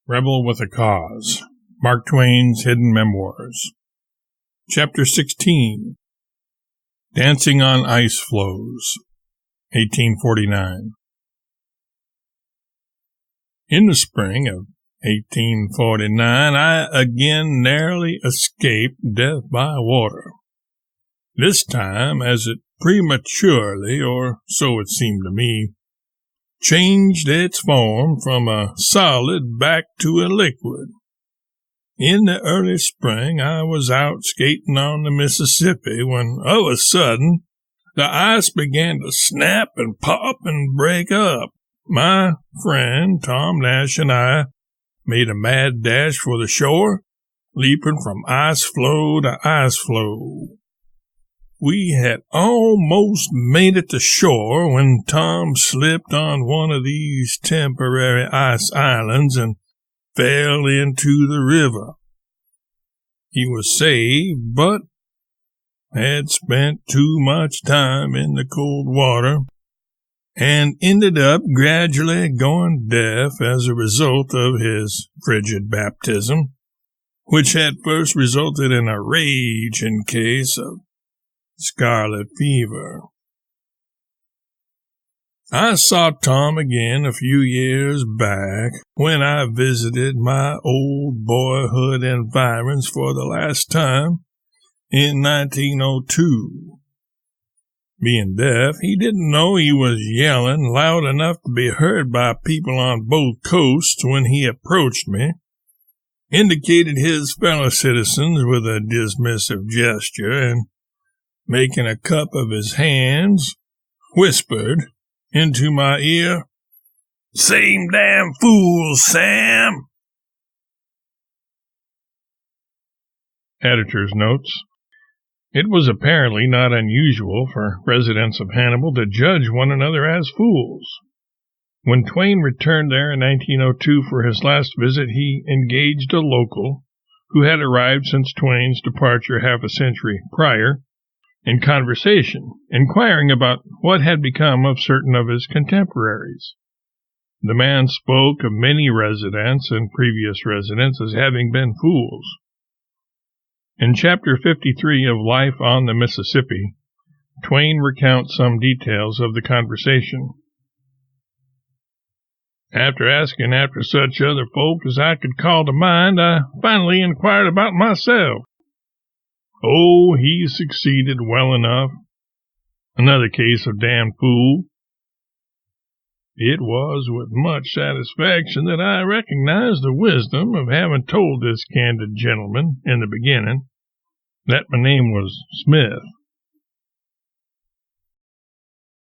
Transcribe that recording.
Rebel with a Cause. Mark Twain's Hidden Memoirs. Chapter 16. Dancing on Ice Floes. 1849. In the spring of 1849, I again narrowly escaped death by water. This time, as it prematurely, or so it seemed to me, changed its form from a solid back to a liquid. In the early spring, I was out skating on the Mississippi when, of a sudden, the ice began to snap and pop and break up. My friend Tom Nash and I made a mad dash for the shore, leaping from ice floe to ice floe. We had almost made it to shore when Tom slipped on one of these temporary ice islands and fell into the river. He was saved, but had spent too much time in the cold water and ended up gradually going deaf as a result of his frigid baptism, which had first resulted in a raging case of scarlet fever. I saw Tom again a few years back when I visited my old boyhood environs for the last time in 1902. Being deaf, he didn't know he was yelling loud enough to be heard by people on both coasts when he approached me, indicated his fellow citizens with a dismissive gesture, and making a cup of his hands, whispered into my ear, "Same damn fool, Sam." Editor's notes. It was apparently not unusual for residents of Hannibal to judge one another as fools. When Twain returned there in 1902 for his last visit, he engaged a local who had arrived since Twain's departure half a century prior, in conversation, inquiring about what had become of certain of his contemporaries. The man spoke of many residents and previous residents as having been fools. In Chapter 53 of Life on the Mississippi, Twain recounts some details of the conversation. After asking after such other folk as I could call to mind, I finally inquired about myself. Oh, he succeeded well enough. Another case of damn fool. It was with much satisfaction that I recognized the wisdom of having told this candid gentleman in the beginning that my name was Smith.